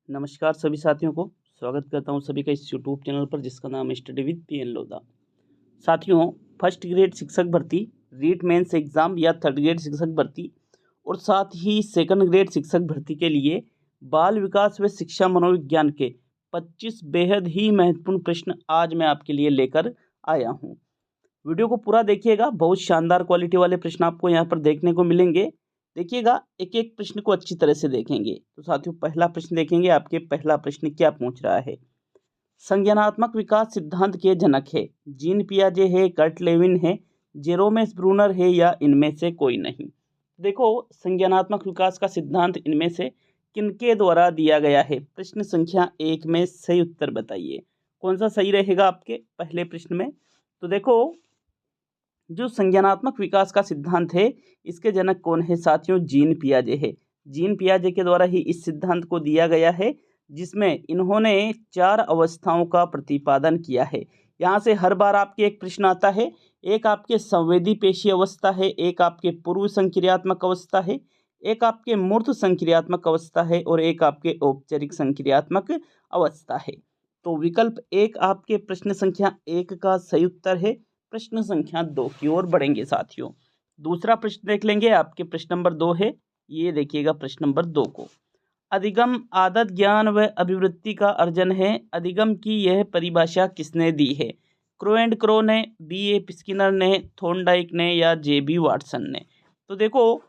नमस्कार सभी साथियों को स्वागत करता हूं सभी का इस यूट्यूब चैनल पर जिसका नाम है स्टडी विद पीएन लोधा। साथियों, फर्स्ट ग्रेड शिक्षक भर्ती, रीट मेंस एग्जाम या थर्ड ग्रेड शिक्षक भर्ती और साथ ही सेकंड ग्रेड शिक्षक भर्ती के लिए बाल विकास व शिक्षा मनोविज्ञान के 25 बेहद ही महत्वपूर्ण प्रश्न आज मैं आपके लिए लेकर आया हूँ। वीडियो को पूरा देखिएगा, बहुत शानदार क्वालिटी वाले प्रश्न आपको यहाँ पर देखने को मिलेंगे। देखिएगा, एक एक प्रश्न को अच्छी तरह से देखेंगे। तो साथियों, पहला प्रश्न देखेंगे। आपके पहला प्रश्न क्या पूछ रहा है? संज्ञानात्मक विकास सिद्धांत के जनक है? जीन पियाजे है, कर्ट लेविन है, जेरोम ब्रूनर है या इनमें से कोई नहीं? देखो, संज्ञानात्मक विकास का सिद्धांत इनमें से किनके द्वारा दिया गया है? प्रश्न संख्या 1 में सही उत्तर बताइए। कौन सा सही रहेगा आपके पहले प्रश्न में? तो देखो, जो संज्ञानात्मक विकास का सिद्धांत है इसके जनक कौन है साथियों? जीन पियाजे है। जीन पियाजे के द्वारा ही इस सिद्धांत को दिया गया है, जिसमें इन्होंने 4 अवस्थाओं का प्रतिपादन किया है। यहाँ से हर बार आपके एक प्रश्न आता है। एक आपके संवेदी पेशी अवस्था है, एक आपके पूर्व संक्रियात्मक अवस्था है, एक आपके मूर्त संक्रियात्मक अवस्था है और एक आपके औपचारिक संक्रियात्मक अवस्था है। तो विकल्प 1 आपके प्रश्न संख्या 1 का सही उत्तर है। प्रश्न संख्या 2 की ओर बढ़ेंगे साथियों। दूसरा प्रश्न देख लेंगे। आपके प्रश्न नंबर 2 है, ये देखिएगा प्रश्न नंबर 2 को। अधिगम आदत ज्ञान व अभिवृत्ति का अर्जन है। अधिगम की यह परिभाषा किसने दी है? क्रो एंड क्रो ने, B.A. स्किनर ने, थॉर्नडाइक ने या J.B. वाटसन ने? तो देखो,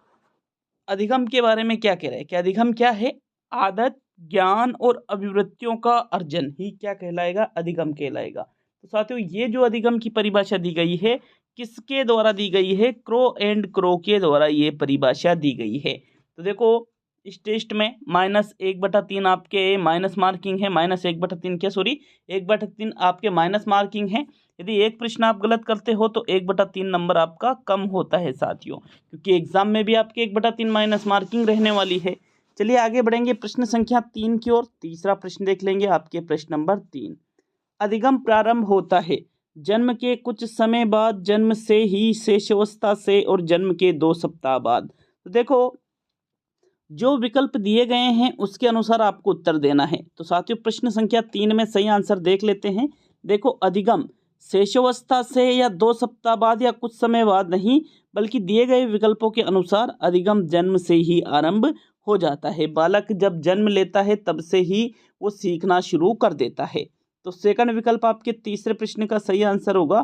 अधिगम के बारे में क्या कह रहे हैं कि अधिगम क्या है? आदत ज्ञान और अभिवृत्तियों का अर्जन ही क्या कहलाएगा? अधिगम कहलाएगा। तो साथियों, ये जो अधिगम की परिभाषा दी गई है किसके द्वारा दी गई है? क्रो एंड क्रो के द्वारा ये परिभाषा दी गई है। तो देखो, इस टेस्ट में -1/3 आपके माइनस मार्किंग है। -1/3 क्या, सॉरी, 1/3 आपके माइनस मार्किंग है। यदि एक प्रश्न आप गलत करते हो तो 1/3 नंबर आपका कम होता है साथियों, क्योंकि एग्जाम में भी आपके 1/3 माइनस मार्किंग रहने वाली है। चलिए आगे बढ़ेंगे प्रश्न संख्या 3 की ओर। तीसरा प्रश्न देख लेंगे। आपके प्रश्न नंबर 3, अधिगम प्रारंभ होता है जन्म के कुछ समय बाद, जन्म से ही, शेषावस्था से और जन्म के 2 सप्ताह बाद। तो देखो, जो विकल्प दिए गए हैं उसके अनुसार आपको उत्तर देना है। तो साथियों, प्रश्न संख्या 3 में सही आंसर देख लेते हैं। देखो, अधिगम शेषावस्था से या 2 सप्ताह बाद या कुछ समय बाद नहीं, बल्कि दिए गए विकल्पों के अनुसार अधिगम जन्म से ही आरंभ हो जाता है। बालक जब जन्म लेता है तब से ही वो सीखना शुरू कर देता है। तो सेकंड विकल्प आपके तीसरे प्रश्न का सही आंसर होगा।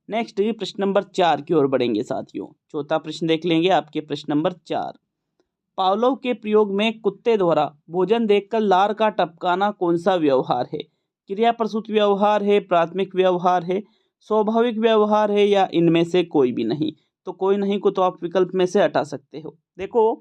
नेक्स्ट प्रश्न नंबर 4 की ओर बढ़ेंगे साथियों। चौथा प्रश्न देख लेंगे। आपके प्रश्न नंबर 4, पावलोव के प्रयोग में कुत्ते द्वारा भोजन देखकर लार का टपकाना कौन सा व्यवहार है? क्रिया प्रसूत व्यवहार है, प्राथमिक व्यवहार है, स्वाभाविक व्यवहार है या इनमें से कोई भी नहीं? तो कोई नहीं को तो आप विकल्प में से हटा सकते हो। देखो,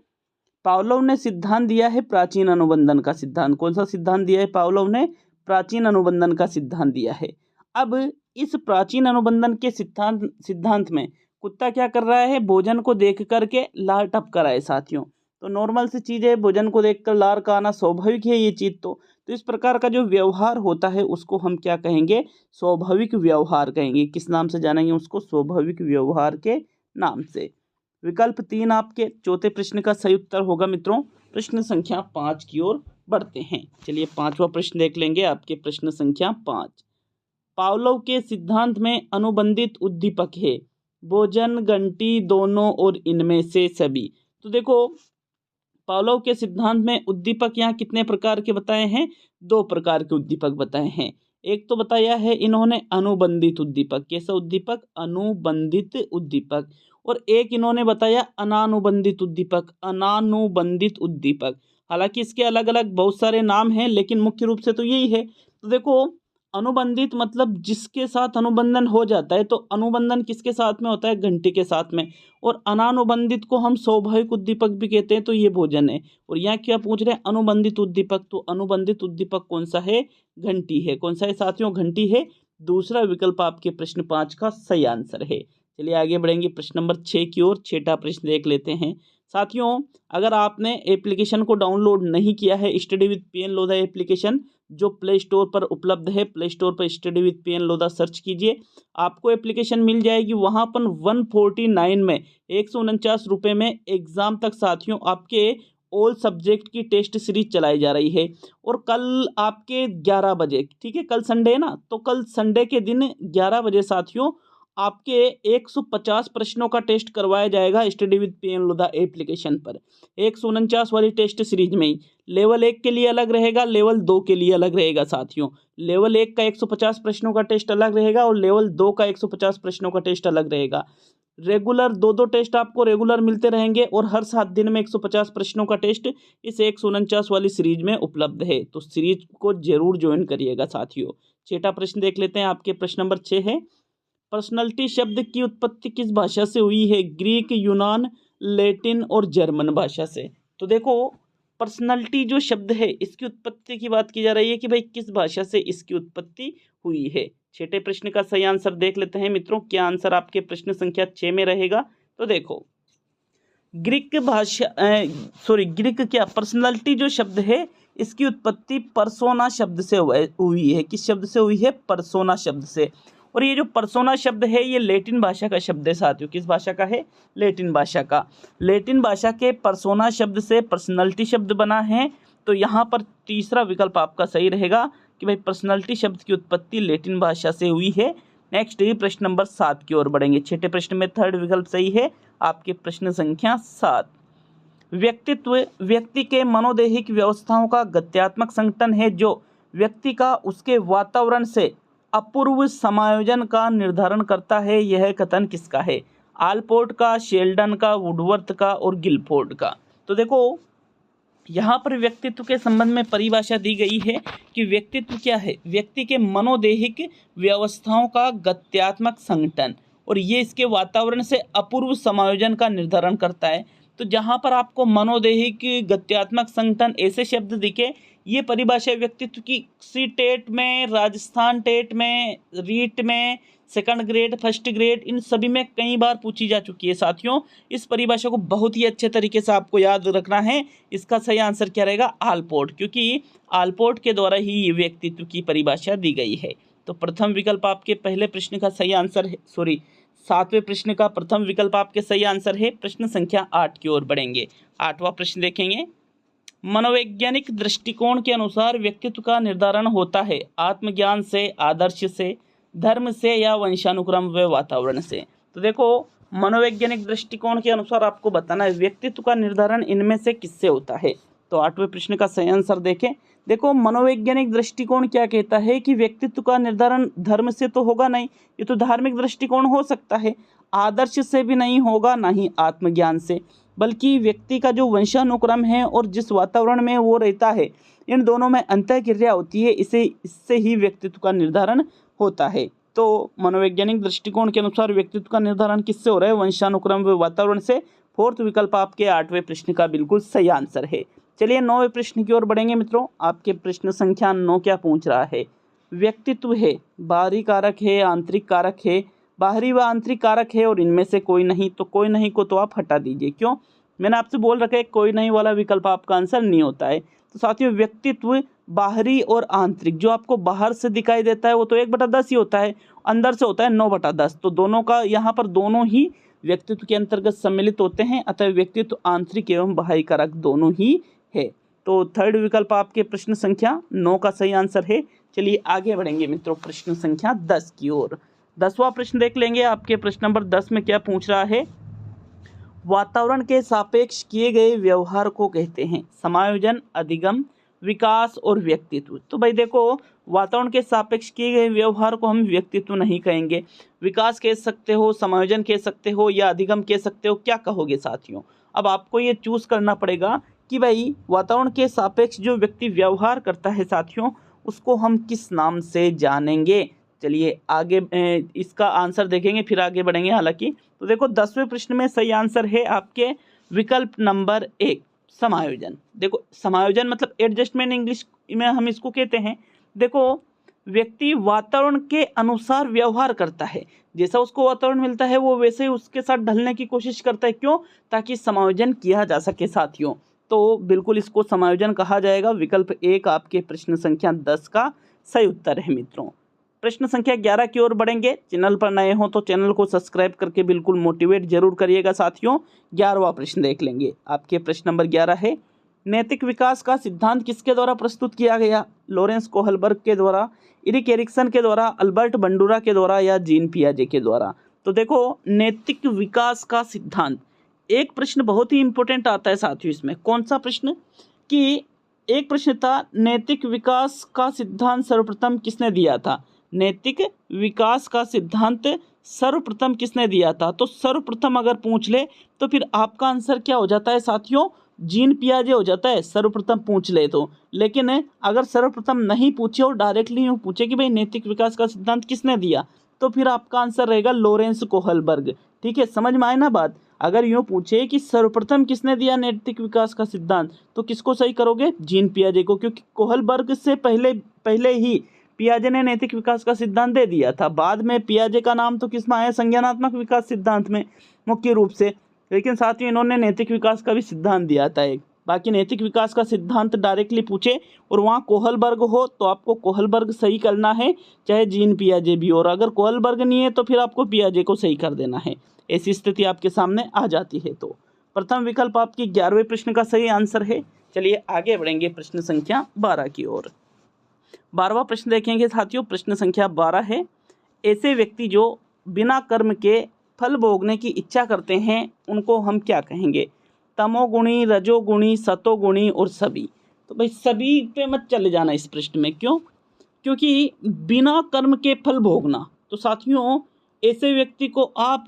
पावलोव ने सिद्धांत दिया है प्राचीन अनुबंधन का सिद्धांत। कौन सा सिद्धांत दिया है पावलोव ने? प्राचीन अनुबंधन का सिद्धांत दिया है। अब इस प्राचीन अनुबंधन के सिद्धांत में कुत्ता क्या कर रहा है? भोजन को देख करके लार टपका रहा है साथियों। तो नॉर्मल सी चीज़ है, भोजन को देखकर लार का आना स्वाभाविक है ये चीज़। तो इस प्रकार का जो व्यवहार होता है उसको हम क्या कहेंगे? स्वाभाविक व्यवहार कहेंगे। किस नाम से जानेंगे उसको? स्वाभाविक व्यवहार के नाम से। विकल्प 3 आपके चौथे प्रश्न का सही उत्तर होगा मित्रों। प्रश्न संख्या 5 की ओर बढ़ते हैं। चलिए 5वां प्रश्न देख लेंगे। आपके प्रश्न संख्या 5, पावलोव के सिद्धांत में अनुबंधित उद्दीपक है भोजन, घंटी, दोनों और इनमें से सभी। तो देखो, पावलोव के सिद्धांत में उद्दीपक यहाँ कितने प्रकार के बताए हैं? 2 प्रकार के उद्दीपक बताए हैं। एक तो बताया है इन्होंने अनुबंधित उद्दीपक। कैसा उद्दीपक? अनुबंधित उद्दीपक। और एक इन्होंने बताया अनानुबंधित उद्दीपक। अनानुबंधित उद्दीपक। हालांकि इसके अलग अलग बहुत सारे नाम हैं, लेकिन मुख्य रूप से तो यही है। तो देखो, अनुबंधित मतलब जिसके साथ अनुबंधन हो जाता है। तो अनुबंधन किसके साथ में होता है? घंटी के साथ में। और अनानुबंधित को हम स्वाभाविक उद्दीपक भी कहते हैं। तो ये भोजन है। और यहाँ क्या पूछ रहे हैं? अनुबंधित उद्दीपक। तो अनुबंधित उद्दीपक कौन सा है? घंटी है। कौन सा है साथियों? घंटी है। दूसरा विकल्प आपके प्रश्न 5 का सही आंसर है। चलिए आगे बढ़ेंगे प्रश्न नंबर 6 की ओर। छठा प्रश्न देख लेते हैं साथियों। अगर आपने एप्लीकेशन को डाउनलोड नहीं किया है, study with PN Lodha application जो प्ले स्टोर पर उपलब्ध है, प्ले स्टोर पर study with PN Lodha search कीजिए, आपको एप्लीकेशन मिल जाएगी। वहाँ पर 149 में 149 रुपये में एग्जाम तक साथियों आपके ऑल सब्जेक्ट की टेस्ट सीरीज चलाई जा रही है। और कल आपके 11 बजे, ठीक है, कल संडे है ना, तो कल संडे के दिन 11 बजे साथियों आपके 150 प्रश्नों का टेस्ट करवाया जाएगा study with PN Lodha application पर। 149 वाली टेस्ट सीरीज में ही लेवल 1 के लिए अलग रहेगा, लेवल 2 के लिए अलग रहेगा साथियों। लेवल 1 का 150 प्रश्नों का टेस्ट अलग रहेगा और लेवल 2 का 150 प्रश्नों का टेस्ट अलग रहेगा। रेगुलर दो टेस्ट आपको रेगुलर मिलते रहेंगे और हर 7 दिन में 150 प्रश्नों का टेस्ट इस 149 वाली सीरीज में उपलब्ध है। तो सीरीज को जरूर ज्वाइन करिएगा साथियों। छठा प्रश्न देख लेते हैं। आपके प्रश्न नंबर 6 है, पर्सनैलिटी शब्द की उत्पत्ति किस भाषा से हुई है? ग्रीक, यूनान, लैटिन और जर्मन भाषा से। तो देखो पर्सनैलिटी जो शब्द है इसकी उत्पत्ति की बात की जा रही है कि भाई किस भाषा से इसकी उत्पत्ति हुई है। छठे प्रश्न का सही आंसर देख लेते हैं मित्रों। क्या आंसर आपके प्रश्न संख्या 6 में रहेगा? तो देखो ग्रीक भाषा ग्रीक क्या पर्सनैलिटी जो शब्द है इसकी उत्पत्ति पर्सोना शब्द से हुई है। किस शब्द से हुई है? पर्सोना शब्द से। और ये जो पर्सोना शब्द है ये लैटिन भाषा का शब्द है साथियों। किस भाषा का है? लैटिन भाषा का। लैटिन भाषा के पर्सोना शब्द से पर्सनैलिटी शब्द बना है। तो यहाँ पर तीसरा विकल्प आपका सही रहेगा कि भाई पर्सनैलिटी शब्द की उत्पत्ति लैटिन भाषा से हुई है। नेक्स्ट ही प्रश्न नंबर 7 की ओर बढ़ेंगे। छठे प्रश्न में थर्ड विकल्प सही है। आपके प्रश्न संख्या 7, व्यक्तित्व व्यक्ति के मनोदैहिक व्यवस्थाओं का गत्यात्मक संगठन है जो व्यक्ति का उसके वातावरण से अपूर्व समायोजन का निर्धारण करता है। यह कथन किसका है? आलपोर्ट का, शेल्डन का, वुडवर्थ का और गिलफोर्ड का। तो देखो यहाँ पर व्यक्तित्व के संबंध में परिभाषा दी गई है कि व्यक्तित्व क्या है? व्यक्ति के मनोदैहिक व्यवस्थाओं का गत्यात्मक संगठन, और ये इसके वातावरण से अपूर्व समायोजन का निर्धारण करता है। तो जहाँ पर आपको मनोदैहिक गत्यात्मक संगठन ऐसे शब्द दिखे, ये परिभाषा व्यक्तित्व की सी टेट में, राजस्थान टेट में, रीट में, सेकंड ग्रेड, फर्स्ट ग्रेड, इन सभी में कई बार पूछी जा चुकी है साथियों। इस परिभाषा को बहुत ही अच्छे तरीके से आपको याद रखना है। इसका सही आंसर क्या रहेगा? आलपोर्ट, क्योंकि आलपोर्ट के द्वारा ही ये व्यक्तित्व की परिभाषा दी गई है। तो प्रथम विकल्प आपके पहले प्रश्न का सही आंसर है, 7वें प्रश्न का प्रथम विकल्प आपके सही आंसर है। प्रश्न संख्या 8 की ओर बढ़ेंगे। 8वां प्रश्न देखेंगे। मनोवैज्ञानिक दृष्टिकोण के अनुसार व्यक्तित्व का निर्धारण होता है आत्मज्ञान से, आदर्श से, धर्म से या वंशानुक्रम व वातावरण से। तो देखो मनोवैज्ञानिक दृष्टिकोण के अनुसार आपको बताना है व्यक्तित्व का निर्धारण इनमें से किससे होता है। तो 8वें प्रश्न का सही आंसर देखें। देखो मनोवैज्ञानिक दृष्टिकोण क्या कहता है कि व्यक्तित्व का निर्धारण धर्म से तो होगा नहीं, ये तो धार्मिक दृष्टिकोण हो सकता है, आदर्श से भी नहीं होगा, ना ही आत्मज्ञान से, बल्कि व्यक्ति का जो वंशानुक्रम है और जिस वातावरण में वो रहता है, इन दोनों में अंतःक्रिया होती है, इससे ही व्यक्तित्व का निर्धारण होता है। तो मनोवैज्ञानिक दृष्टिकोण के अनुसार व्यक्तित्व का निर्धारण किससे हो रहा है? वंशानुक्रम व वातावरण से। फोर्थ विकल्प आपके 8वें प्रश्न का बिल्कुल सही आंसर है। चलिए 9वें प्रश्न की ओर बढ़ेंगे मित्रों। आपके प्रश्न संख्या 9 क्या पूछ रहा है? व्यक्तित्व है, बाहरी कारक है, आंतरिक कारक है, बाहरी व आंतरिक कारक है और इनमें से कोई नहीं। तो कोई नहीं को तो आप हटा दीजिए। क्यों? मैंने आपसे बोल रखा है कोई नहीं वाला विकल्प आपका आंसर नहीं होता है। तो साथियों व्यक्तित्व बाहरी और आंतरिक, जो आपको बाहर से दिखाई देता है वो तो 1/10 ही होता है, अंदर से होता है 9/10। तो दोनों का यहाँ पर दोनों ही व्यक्तित्व के अंतर्गत सम्मिलित होते हैं, अतः व्यक्तित्व आंतरिक एवं बाहरी कारक दोनों ही है। तो थर्ड विकल्प आपके प्रश्न संख्या 9 का सही आंसर है। चलिए आगे बढ़ेंगे मित्रों प्रश्न संख्या 10 की ओर। 10वां प्रश्न देख लेंगे। आपके प्रश्न नंबर 10 में क्या पूछ रहा है? वातावरण के सापेक्ष किए गए व्यवहार को कहते हैं समायोजन, अधिगम, विकास और व्यक्तित्व। तो भाई देखो वातावरण के सापेक्ष किए गए व्यवहार को हम व्यक्तित्व नहीं कहेंगे, विकास कह सकते हो, समायोजन कह सकते हो या अधिगम कह सकते हो। क्या कहोगे साथियों? अब आपको ये चूज करना पड़ेगा कि भाई वातावरण के सापेक्ष जो व्यक्ति व्यवहार करता है साथियों उसको हम किस नाम से जानेंगे। चलिए आगे इसका आंसर देखेंगे फिर आगे बढ़ेंगे। हालांकि तो देखो 10वें प्रश्न में सही आंसर है आपके विकल्प नंबर 1 समायोजन। देखो समायोजन मतलब एडजस्टमेंट, इंग्लिश में हम इसको कहते हैं। देखो व्यक्ति वातावरण के अनुसार व्यवहार करता है, जैसा उसको वातावरण मिलता है वो वैसे ही उसके साथ ढलने की कोशिश करता है। क्यों? ताकि समायोजन किया जा सके साथियों। तो बिल्कुल इसको समायोजन कहा जाएगा। विकल्प 1 आपके प्रश्न संख्या 10 का सही उत्तर है मित्रों। प्रश्न संख्या 11 की ओर बढ़ेंगे। चैनल पर नए हो तो चैनल को सब्सक्राइब करके बिल्कुल मोटिवेट जरूर करिएगा साथियों। 11वां प्रश्न देख लेंगे। आपके प्रश्न नंबर 11 है, नैतिक विकास का सिद्धांत किसके द्वारा प्रस्तुत किया गया? लॉरेंस कोहलबर्ग के द्वारा, इरिक एरिक्सन के द्वारा, अल्बर्ट बंडूरा के द्वारा या जीन पियाजे के द्वारा? तो देखो, नैतिक विकास का सिद्धांत, एक प्रश्न बहुत ही इंपॉर्टेंट आता है साथियों इसमें। कौन सा प्रश्न? कि एक प्रश्न था, नैतिक विकास का सिद्धांत सर्वप्रथम किसने दिया था? नैतिक विकास का सिद्धांत सर्वप्रथम किसने दिया था? तो सर्वप्रथम अगर पूछ ले तो फिर आपका आंसर क्या हो जाता है साथियों? जीन पियाजे हो जाता है, सर्वप्रथम पूछ ले तो। लेकिन अगर सर्वप्रथम नहीं पूछे और डायरेक्टली यूँ पूछे कि भाई नैतिक विकास का सिद्धांत किसने दिया, तो फिर आपका आंसर रहेगा लॉरेंस कोहलबर्ग। ठीक है, समझ में आए ना बात? अगर यूँ पूछे कि सर्वप्रथम किसने दिया नैतिक विकास का सिद्धांत, तो किसको सही करोगे? जीन पियाजे को, क्योंकि कोहलबर्ग से पहले ही पियाजे ने नैतिक विकास का सिद्धांत दे दिया था। बाद में पियाजे का नाम तो किस में आया? संज्ञानात्मक विकास सिद्धांत में मुख्य रूप से। लेकिन साथ ही इन्होंने नैतिक विकास का भी सिद्धांत दिया था एक। बाकी नैतिक विकास का सिद्धांत डायरेक्टली पूछे और वहाँ कोहलबर्ग हो तो आपको कोहलबर्ग सही करना है, चाहे जीन पियाजे भी। और अगर कोहलबर्ग नहीं है तो फिर आपको पियाजे को सही कर देना है। ऐसी स्थिति आपके सामने आ जाती है। तो प्रथम विकल्प आपकी 11वें प्रश्न का सही आंसर है। चलिए आगे बढ़ेंगे प्रश्न संख्या 12 की ओर। 12वां प्रश्न देखेंगे साथियों। प्रश्न संख्या 12 है, ऐसे व्यक्ति जो बिना कर्म के फल भोगने की इच्छा करते हैं उनको हम क्या कहेंगे? तमोगुणी, रजोगुणी, सतोगुणी और सभी। तो भाई सभी पे मत चले जाना इस प्रश्न में। क्यों? क्योंकि बिना कर्म के फल भोगना, तो साथियों ऐसे व्यक्ति को आप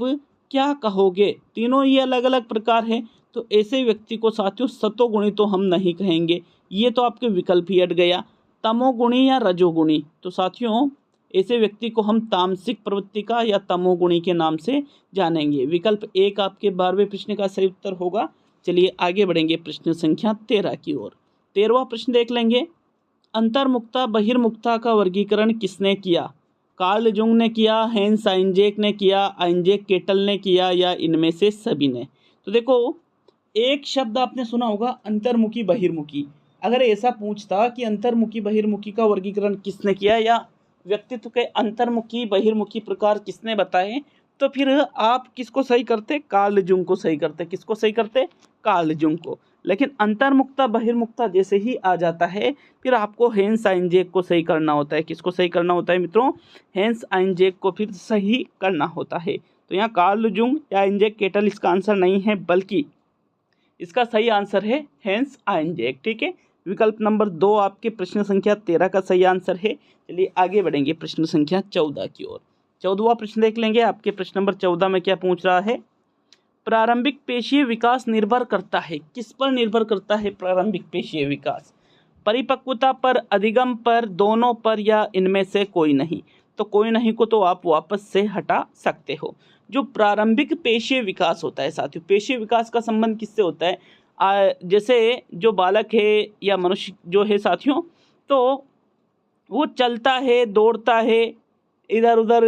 क्या कहोगे? तीनों ही अलग अलग प्रकार है। तो ऐसे व्यक्ति को साथियों सतोगुणी तो हम नहीं कहेंगे, ये तो आपके विकल्प ही हट गया। तमोगुणी या रजोगुणी, तो साथियों ऐसे व्यक्ति को हम तामसिक प्रवृत्ति का या तमोगुणी के नाम से जानेंगे। विकल्प 1 आपके 12वें प्रश्न का सही उत्तर होगा। चलिए आगे बढ़ेंगे प्रश्न संख्या 13 की ओर। 13वां प्रश्न देख लेंगे। अंतर्मुक्ता बहिर्मुक्ता का वर्गीकरण किसने किया? कार्ल जुंग ने किया, हेंस आइंजैक ने किया, आइंजैक केटल ने किया या इनमें से सभी ने? तो देखो, एक शब्द आपने सुना होगा अंतर्मुखी बहिर्मुखी। अगर ऐसा पूछता कि अंतर्मुखी बहिर्मुखी का वर्गीकरण किसने किया या व्यक्तित्व के अंतर्मुखी बहिर्मुखी प्रकार किसने बताए, तो फिर आप किसको सही करते? कार्ल जुंग को सही करते। किसको सही करते? कार्ल जुंग को। लेकिन अंतर्मुक्ता बहिर्मुक्ता जैसे ही आ जाता है फिर आपको हेंस आइंजैक को सही करना होता है। किसको सही करना होता है मित्रों? हेंस आइंजैक को फिर सही करना होता है। तो यहाँ कार्ल जुंग या आइंजैक केटल इसका आंसर नहीं है, बल्कि इसका सही आंसर है हेंस आइंजैक। ठीक है, विकल्प नंबर 2 आपके प्रश्न संख्या 13 का सही आंसर है। चलिए आगे बढ़ेंगे प्रश्न संख्या 14 की ओर। 14वां प्रश्न देख लेंगे। आपके प्रश्न नंबर 14 में क्या पूछ रहा है? प्रारंभिक पेशीय विकास निर्भर करता है, किस पर निर्भर करता है प्रारंभिक पेशीय विकास? परिपक्वता पर, अधिगम पर, दोनों पर या इनमें से कोई नहीं? तो कोई नहीं को तो आप वापस से हटा सकते हो। जो प्रारंभिक पेशीय विकास होता है साथियों, पेशीय विकास का संबंध किससे होता है? जैसे जो बालक है या मनुष्य जो है साथियों, तो वो चलता है, दौड़ता है, इधर उधर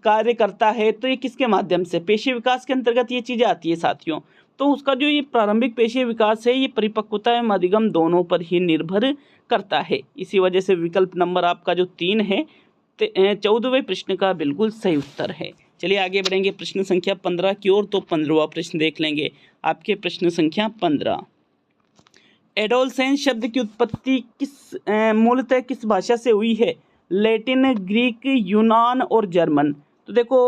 कार्य करता है, तो ये किसके माध्यम से? पेशीय विकास के अंतर्गत ये चीज़ें आती है साथियों। तो उसका जो ये प्रारंभिक पेशीय विकास है ये परिपक्वता एवं अधिगम दोनों पर ही निर्भर करता है। इसी वजह से विकल्प नंबर आपका जो 3 है 14वें प्रश्न का बिल्कुल सही उत्तर है। चलिए आगे बढ़ेंगे प्रश्न संख्या 15 की ओर। तो 15वां प्रश्न देख लेंगे। आपके प्रश्न संख्या 15, एडोलसेंस शब्द की उत्पत्ति मूलतः किस भाषा से हुई है? लैटिन, ग्रीक, यूनान और जर्मन। तो देखो,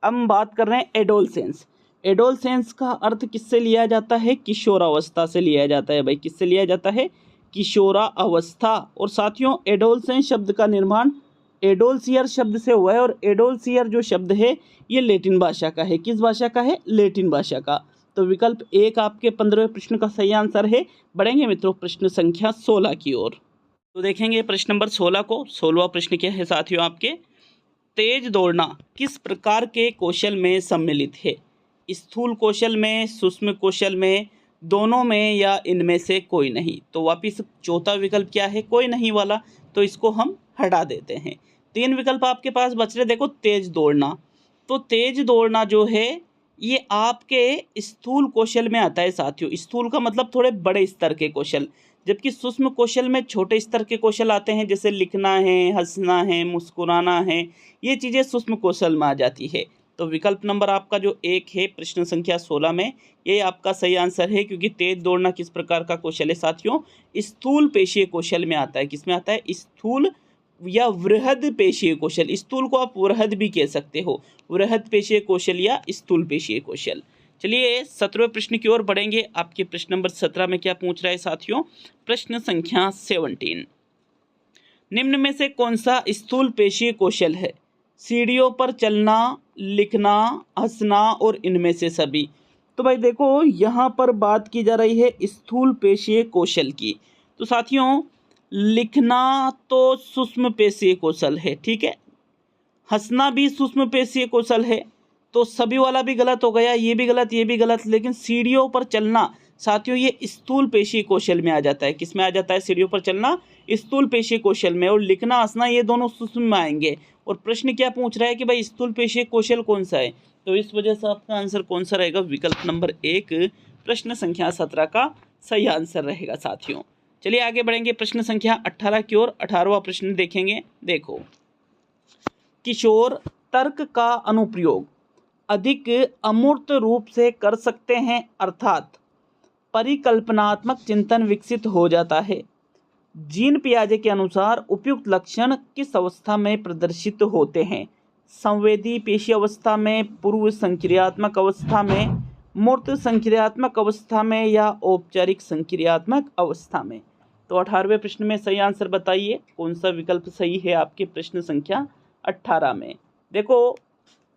हम बात कर रहे हैं एडोलसेंस। एडोलसेंस का अर्थ किससे लिया जाता है? किशोरावस्था से लिया जाता है। भाई किससे लिया जाता है? किशोरावस्था। और साथियों एडोलसेंस शब्द का निर्माण एडोलसियर शब्द से हुआ है, और एडोलसियर जो शब्द है ये लैटिन भाषा का है। किस भाषा का है? लैटिन भाषा का। तो विकल्प 1 आपके 15वें प्रश्न का सही आंसर है। बढ़ेंगे मित्रों प्रश्न संख्या 16 की ओर। तो देखेंगे प्रश्न नंबर 16 को। 16वां प्रश्न क्या है साथियों आपके? तेज दौड़ना किस प्रकार के कौशल में सम्मिलित है? स्थूल कौशल में, सूक्ष्म कौशल में, दोनों में या इनमें से कोई नहीं? तो वापिस चौथा विकल्प क्या है? कोई नहीं वाला, तो इसको हम हटा देते हैं। 3 विकल्प आपके पास बच रहे। देखो, तेज दौड़ना, तो तेज दौड़ना जो है ये आपके स्थूल कौशल में आता है साथियों। स्थूल का मतलब थोड़े बड़े स्तर के कौशल, जबकि सूक्ष्म कौशल में छोटे स्तर के कौशल आते हैं, जैसे लिखना है, हंसना है, मुस्कुराना है, ये चीज़ें सूक्ष्म कौशल में आ जाती है। तो विकल्प नंबर आपका जो 1 है प्रश्न संख्या 16 में, ये आपका सही आंसर है, क्योंकि तेज दौड़ना किस प्रकार का कौशल है साथियों? स्थूल पेशीय कौशल में आता है। किस में आता है? स्थूल या वृहद पेशीय कौशल। स्थूल को आप वृहद भी कह सकते हो, वृहद पेशीय कौशल या स्थूल पेशीय कौशल। चलिए 17वें प्रश्न की ओर बढ़ेंगे। आपके प्रश्न नंबर 17 में क्या पूछ रहा है साथियों? प्रश्न संख्या 17, निम्न में से कौन सा स्थूल पेशीय कौशल है? सीढ़ियों पर चलना, लिखना, हंसना और इनमें से सभी। तो भाई देखो, यहाँ पर बात की जा रही है स्थूल पेशीय कौशल की। तो साथियों लिखना तो सूक्ष्म पेशीय कौशल है, ठीक है। हंसना भी सूक्ष्म पेशीय कौशल है, तो सभी वाला भी गलत हो गया, ये भी गलत, ये भी गलत। लेकिन सीढ़ियों पर चलना साथियों ये स्थूल पेशीय कौशल में आ जाता है। किस में आ जाता है? सीढ़ियों पर चलना स्थूल पेशीय कौशल में, और लिखना, हंसना ये दोनों सूक्ष्म में आएंगे। और प्रश्न क्या पूछ रहा है कि भाई स्थूल पेशीय कौशल कौन सा है? तो इस वजह से आपका आंसर कौन सा रहेगा? विकल्प नंबर 1 प्रश्न संख्या 17 का सही आंसर रहेगा साथियों। चलिए आगे बढ़ेंगे प्रश्न संख्या 18 की ओर। 18वां प्रश्न देखेंगे। देखो, किशोर तर्क का अनुप्रयोग अधिक अमूर्त रूप से कर सकते हैं, अर्थात परिकल्पनात्मक चिंतन विकसित हो जाता है। जीन पियाजे के अनुसार उपयुक्त लक्षण किस अवस्था में प्रदर्शित होते हैं? संवेदी पेशी अवस्था में, पूर्व संक्रियात्मक अवस्था में, मूर्त संक्रियात्मक अवस्था में या औपचारिक संक्रियात्मक अवस्था में? तो 18वें प्रश्न में सही आंसर बताइए, कौन सा विकल्प सही है आपके प्रश्न संख्या 18 में? देखो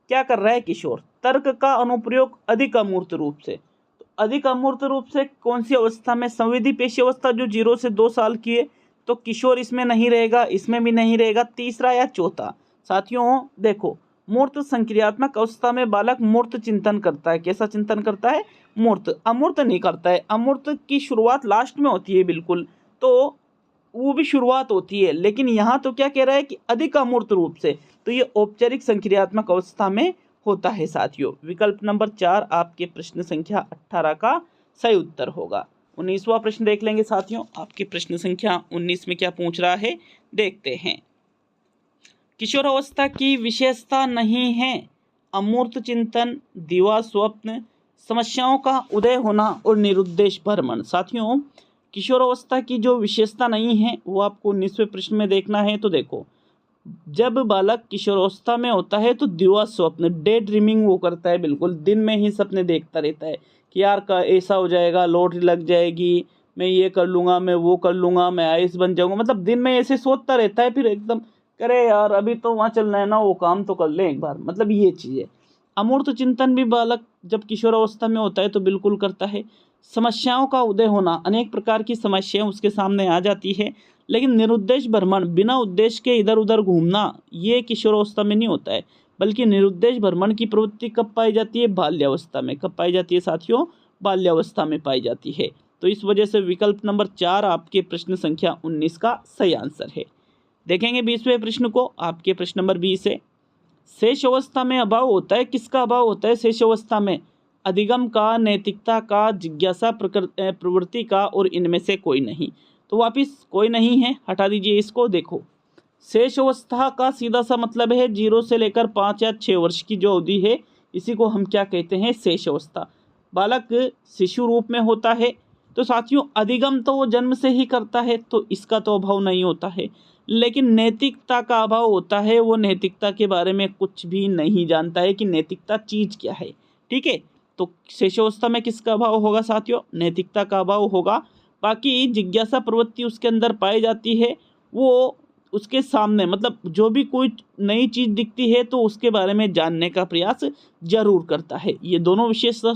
क्या कर रहा है किशोर? तर्क का अनुप्रयोग अधिक अमूर्त रूप से। तो अधिक अमूर्त रूप से कौन सी अवस्था में? संवेदी पेशी अवस्था जो 0 से 2 साल की है, तो किशोर इसमें नहीं रहेगा, इसमें भी नहीं रहेगा। तीसरा या चौथा साथियों देखो, मूर्त संक्रियात्मक अवस्था में बालक मूर्त चिंतन करता है। कैसा चिंतन करता है? मूर्त। अमूर्त नहीं करता है। अमूर्त की शुरुआत लास्ट में होती है बिल्कुल, तो वो भी शुरुआत होती है। लेकिन यहाँ तो क्या कह रहा है कि अधिक अमूर्त रूप से, तो ये औपचारिक संक्रियात्मक अवस्था में होता है साथियों। विकल्प नंबर 4 आपके प्रश्न संख्या 18 का सही उत्तर होगा। 19वां प्रश्न देख लेंगे साथियों। आपके प्रश्न संख्या 19 में क्या पूछ रहा है देखते हैं। किशोर अवस्था की विशेषता नहीं है अमूर्त चिंतन, दिवा स्वप्न, समस्याओं का उदय होना और निरुद्देश भ्रमण। साथियों किशोर अवस्था की जो विशेषता नहीं है वो आपको 19वें प्रश्न में देखना है। तो देखो, जब बालक किशोरावस्था में होता है तो दिवा स्वप्न, डे ड्रीमिंग वो करता है, बिल्कुल दिन में ही सपने देखता रहता है कि यार का ऐसा हो जाएगा, लॉटरी लग जाएगी, मैं ये कर लूँगा, मैं वो कर लूँगा, मैं आईएएस बन जाऊँगा। मतलब दिन में ऐसे सोचता रहता है, फिर एकदम करे यार अभी तो वहाँ चलना है ना, वो काम तो कर ले एक बार। मतलब ये चीज़ है। अमूर्त चिंतन भी बालक जब किशोरावस्था में होता है तो बिल्कुल करता है। समस्याओं का उदय होना, अनेक प्रकार की समस्याएं उसके सामने आ जाती है। लेकिन निरुद्देश भ्रमण, बिना उद्देश्य के इधर उधर घूमना, ये किशोरावस्था में नहीं होता है। बल्कि निरुद्देश भ्रमण की प्रवृत्ति कब पाई जाती है? बाल्यावस्था में। कब पाई जाती है साथियों? बाल्यावस्था में पाई जाती है। तो इस वजह से विकल्प नंबर 4 आपके प्रश्न संख्या 19 का सही आंसर है। देखेंगे 20वें प्रश्न को। आपके प्रश्न नंबर 20 है, शेष अवस्था में अभाव होता है। किसका अभाव होता है शेष अवस्था में? अधिगम का, नैतिकता का, जिज्ञासा प्रवृत्ति का, और इनमें से कोई नहीं। तो वापिस कोई नहीं है, हटा दीजिए इसको। देखो, शेष अवस्था का सीधा सा मतलब है 0 से लेकर 5 या 6 वर्ष की जो अवधि है, इसी को हम क्या कहते हैं? शेष अवस्था। बालक शिशु रूप में होता है। तो साथियों अधिगम तो वो जन्म से ही करता है, तो इसका तो अभाव नहीं होता है। लेकिन नैतिकता का अभाव होता है। वो नैतिकता के बारे में कुछ भी नहीं जानता है कि नैतिकता चीज़ क्या है, ठीक है। तो शेषावस्था में किसका अभाव होगा साथियों? नैतिकता का अभाव होगा। बाकी जिज्ञासा प्रवृत्ति उसके अंदर पाई जाती है। वो उसके सामने मतलब जो भी कोई नई चीज़ दिखती है तो उसके बारे में जानने का प्रयास जरूर करता है। ये दोनों विशेषता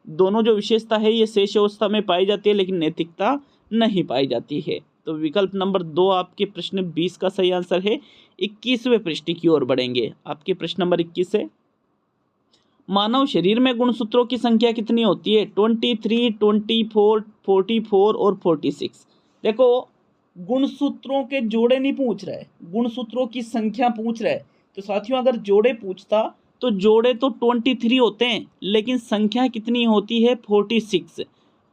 जो विशेषता है ये शेष अवस्था में पाई जाती है, लेकिन नैतिकता नहीं पाई जाती है। तो विकल्प नंबर 2 आपके प्रश्न 20 का सही आंसर है। 21वें प्रश्न की ओर बढ़ेंगे। आपके प्रश्न नंबर 21 है, मानव शरीर में गुणसूत्रों की संख्या कितनी होती है? 23, 24, 44 और 46। देखो गुणसूत्रों के जोड़े नहीं पूछ रहा है, गुणसूत्रों की संख्या पूछ रहा है। तो साथियों अगर जोड़े पूछता तो जोड़े तो 23 होते हैं, लेकिन संख्या कितनी होती है? 46।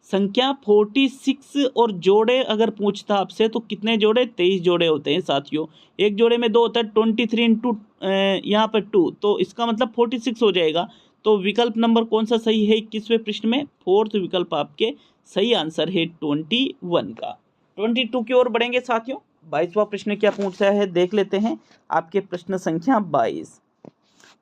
संख्या 46 और जोड़े अगर पूछता आपसे तो कितने जोड़े, 23 जोड़े होते हैं साथियों। एक जोड़े में 2 होता है, 23 इंटू यहाँ पर 2, तो इसका मतलब 46 हो जाएगा। तो विकल्प नंबर कौन सा सही है 21वें प्रश्न में? फोर्थ विकल्प आपके सही आंसर है 21 का। 22 की ओर बढ़ेंगे साथियों। 22वां प्रश्न क्या पूछ रहा है देख लेते हैं। आपके प्रश्न संख्या 22,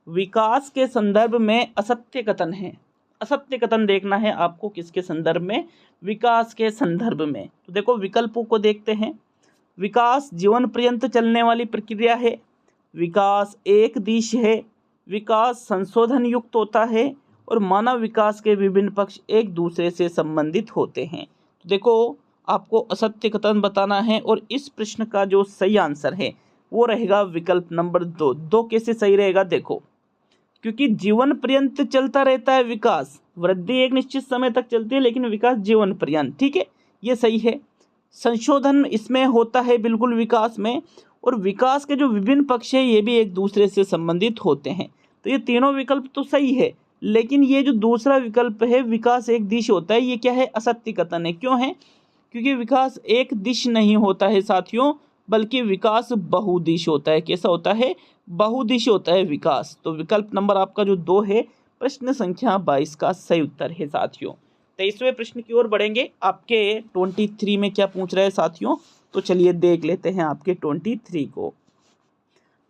विकास के संदर्भ में असत्य कथन है। असत्य कथन देखना है आपको किसके संदर्भ में? विकास के संदर्भ में। तो देखो विकल्पों को देखते हैं। विकास जीवन पर्यंत चलने वाली प्रक्रिया है, विकास एक दिश है, विकास संशोधन युक्त होता है, और मानव विकास के विभिन्न पक्ष एक दूसरे से संबंधित होते हैं। तो देखो आपको असत्य कथन बताना है, और इस प्रश्न का जो सही आंसर है वो रहेगा विकल्प नंबर 2। 2 कैसे सही रहेगा देखो, क्योंकि जीवन पर्यंत चलता रहता है विकास, वृद्धि एक निश्चित समय तक चलती है लेकिन विकास जीवन पर्यंत, ठीक है, ये सही है। संशोधन इसमें होता है बिल्कुल विकास में, और विकास के जो विभिन्न पक्ष है ये भी एक दूसरे से संबंधित होते हैं। तो ये तीनों विकल्प तो सही है, लेकिन ये जो दूसरा विकल्प है विकास एक दिश होता है, ये क्या है? असत्य कथन है। क्यों है? क्योंकि विकास एक दिश नहीं होता है साथियों, बल्कि विकास बहुदिश होता है। कैसा होता है? बहुदिश होता है विकास। तो विकल्प नंबर आपका जो 2 है प्रश्न संख्या 22 का सही उत्तर है साथियों। 23वें प्रश्न की ओर बढ़ेंगे। आपके 23 में क्या पूछ रहा है साथियों? तो चलिए देख लेते हैं आपके 23 को।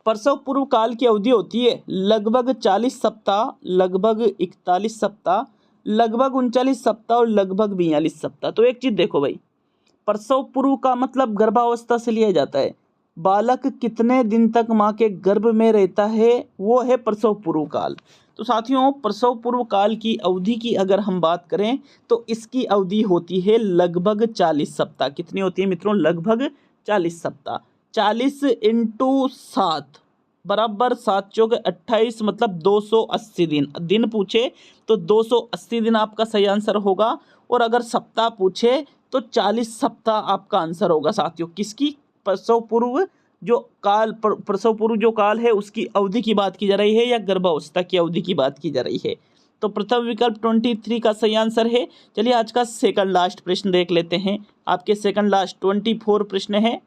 प्रसव पूर्व काल की अवधि होती है लगभग 40 सप्ताह, लगभग 41 सप्ताह, लगभग 39 सप्ताह और लगभग 42 सप्ताह। तो एक चीज देखो भाई, प्रसव पूर्व का मतलब गर्भावस्था से लिया जाता है। बालक कितने दिन तक माँ के गर्भ में रहता है वो है प्रसव पूर्व काल। तो साथियों प्रसव पूर्व काल की अवधि की अगर हम बात करें तो इसकी अवधि होती है लगभग 40 सप्ताह। कितनी होती है मित्रों? लगभग 40 सप्ताह। 40 इंटू 7 बराबर 7 चौके 28, मतलब 280 दिन। दिन पूछे तो 280 दिन आपका सही आंसर होगा, और अगर सप्ताह पूछे तो 40 सप्ताह आपका आंसर होगा साथियों। किसकी? प्रसव पूर्व जो काल, प्रसव पूर्व जो काल है उसकी अवधि की बात की जा रही है या गर्भावस्था की अवधि की बात की जा रही है? तो प्रथम विकल्प 23 का सही आंसर है। चलिए आज का सेकंड लास्ट प्रश्न देख लेते हैं। आपके सेकंड लास्ट 24 प्रश्न है।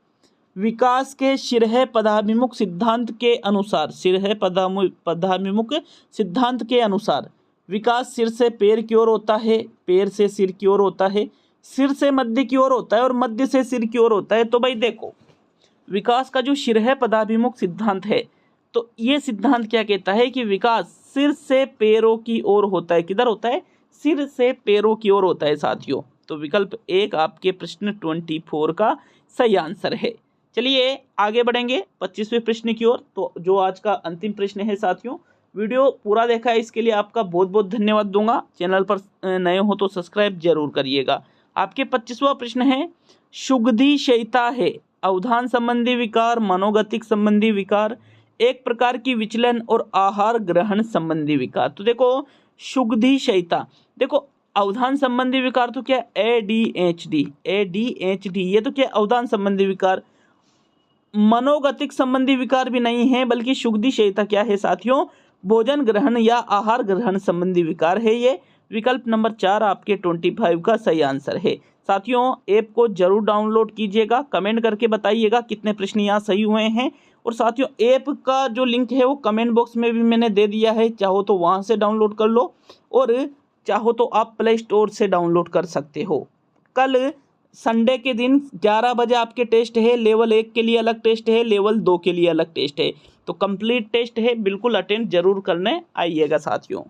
विकास के शिरह पदाभिमुख सिद्धांत के अनुसार, शिरह पदाभिमुख सिद्धांत के अनुसार विकास सिर से पैर की ओर होता है, पैर से सिर की ओर होता है, सिर से मध्य की ओर होता है, और मध्य से सिर की ओर होता है। तो भाई देखो विकास का जो शिरह पदाभिमुख सिद्धांत है, तो ये सिद्धांत क्या कहता है कि विकास सिर से पैरों की ओर होता है। किधर होता है? सिर से पैरों की ओर होता है साथियों। तो विकल्प 1 आपके प्रश्न 24 का सही आंसर है। चलिए आगे बढ़ेंगे 25वें प्रश्न की ओर। तो जो आज का अंतिम प्रश्न है साथियों, वीडियो पूरा देखा है इसके लिए आपका बहुत बहुत धन्यवाद दूंगा। चैनल पर नए हो तो सब्सक्राइब जरूर करिएगा। आपके 25वां प्रश्न है, शुग्धिशयिता है अवधान संबंधी विकार, मनोगतिक संबंधी विकार, एक प्रकार की विचलन और आहार ग्रहण संबंधी विकार। तो देखो शुग्धिशयिता, देखो अवधान संबंधी विकार तो क्या? ADHD, ये तो क्या? अवधान संबंधी विकार। मनोगतिक संबंधी विकार भी नहीं है, बल्कि शुग्धिशयिता क्या है साथियों? भोजन ग्रहण या आहार ग्रहण संबंधी विकार है ये। विकल्प नंबर 4 आपके 25 का सही आंसर है। साथियों ऐप को जरूर डाउनलोड कीजिएगा, कमेंट करके बताइएगा कितने प्रश्न यहाँ सही हुए हैं। और साथियों ऐप का जो लिंक है वो कमेंट बॉक्स में भी मैंने दे दिया है, चाहो तो वहाँ से डाउनलोड कर लो, और चाहो तो आप प्ले स्टोर से डाउनलोड कर सकते हो। कल संडे के दिन 11 बजे आपके टेस्ट है। लेवल 1 के लिए अलग टेस्ट है, लेवल 2 के लिए अलग टेस्ट है। तो कंप्लीट टेस्ट है, बिल्कुल अटेंड जरूर करने आइएगा साथियों।